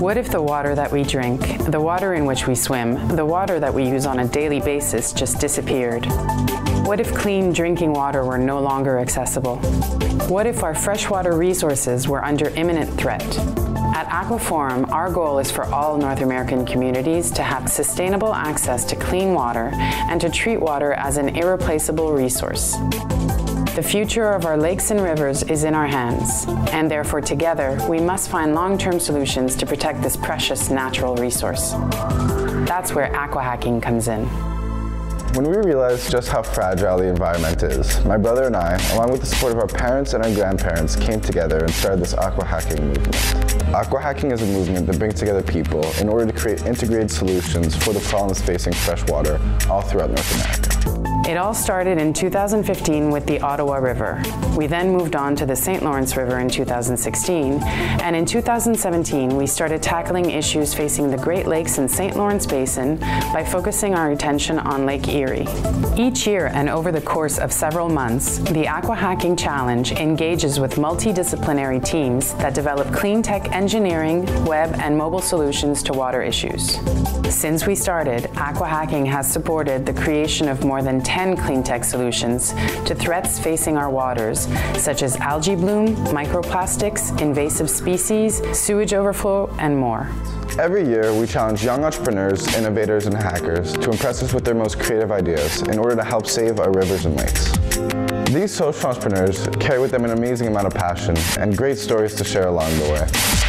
What if the water that we drink, the water in which we swim, the water that we use on a daily basis just disappeared? What if clean drinking water were no longer accessible? What if our freshwater resources were under imminent threat? At AquaForum, our goal is for all North American communities to have sustainable access to clean water and to treat water as an irreplaceable resource. The future of our lakes and rivers is in our hands, and therefore together we must find long-term solutions to protect this precious natural resource. That's where AquaHacking comes in. When we realized just how fragile the environment is, my brother and I, along with the support of our parents and our grandparents, came together and started this AquaHacking movement. AquaHacking is a movement that brings together people in order to create integrated solutions for the problems facing freshwater all throughout North America. It all started in 2015 with the Ottawa River. We then moved on to the St. Lawrence River in 2016, and in 2017 we started tackling issues facing the Great Lakes and St. Lawrence Basin by focusing our attention on Lake Erie. Each year and over the course of several months, the AquaHacking Challenge engages with multidisciplinary teams that develop clean tech engineering, web, and mobile solutions to water issues. Since we started, AquaHacking has supported the creation of more than 10 clean tech solutions to threats facing our waters, such as algae bloom, microplastics, invasive species, sewage overflow, and more. Every year, we challenge young entrepreneurs, innovators, and hackers to impress us with their most creative ideas in order to help save our rivers and lakes. These social entrepreneurs carry with them an amazing amount of passion and great stories to share along the way.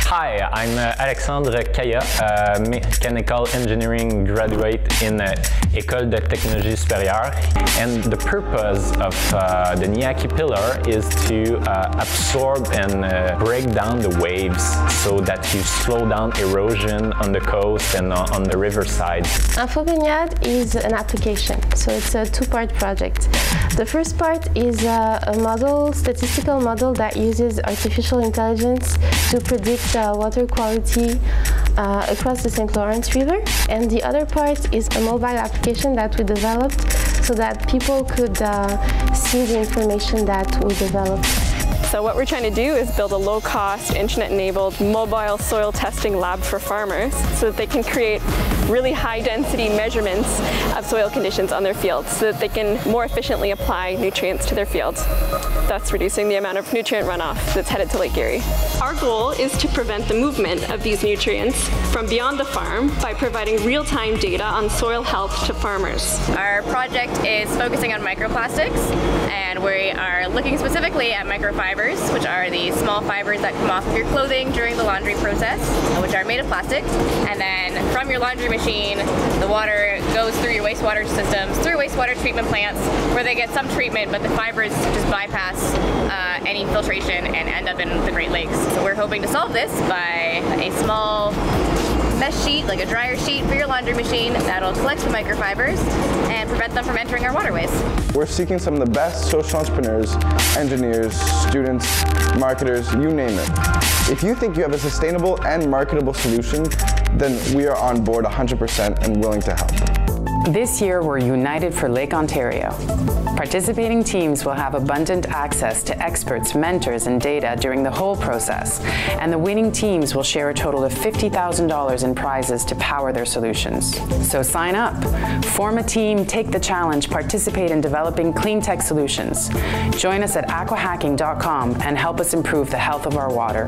Hi, I'm Alexandre Kaya, mechanical engineering graduate in École de Technologie Supérieure, and the purpose of the Niaki pillar is to absorb and break down the waves so that you slow down erosion on the coast and on the riverside. InfoBaignade is an application, so it's a two-part project. The first part is a model, statistical model that uses artificial intelligence to predict water quality across the St. Lawrence River, and the other part is a mobile application that we developed so that people could see the information that we developed. So what we're trying to do is build a low-cost, internet-enabled mobile soil testing lab for farmers so that they can create really high-density measurements of soil conditions on their fields so that they can more efficiently apply nutrients to their fields, thus reducing the amount of nutrient runoff that's headed to Lake Erie. Our goal is to prevent the movement of these nutrients from beyond the farm by providing real-time data on soil health to farmers. Our project is focusing on microplastics, and we are looking specifically at microfibers, which are the small fibers that come off of your clothing during the laundry process, which are made of plastic. And then from your laundry machine, the water goes through your wastewater systems, through wastewater treatment plants, where they get some treatment, but the fibers just bypass any filtration and end up in the Great Lakes. So we're hoping to solve this by a small mesh sheet, like a dryer sheet for your laundry machine that'll collect the microfibers and prevent them from entering our waterways. We're seeking some of the best social entrepreneurs, engineers, students, marketers, you name it. If you think you have a sustainable and marketable solution, then we are on board 100% and willing to help. This year, we're united for Lake Ontario. Participating teams will have abundant access to experts, mentors, and data during the whole process, and the winning teams will share a total of $50,000 in prizes to power their solutions. So sign up, form a team, take the challenge, participate in developing clean tech solutions. Join us at aquahacking.com and help us improve the health of our water.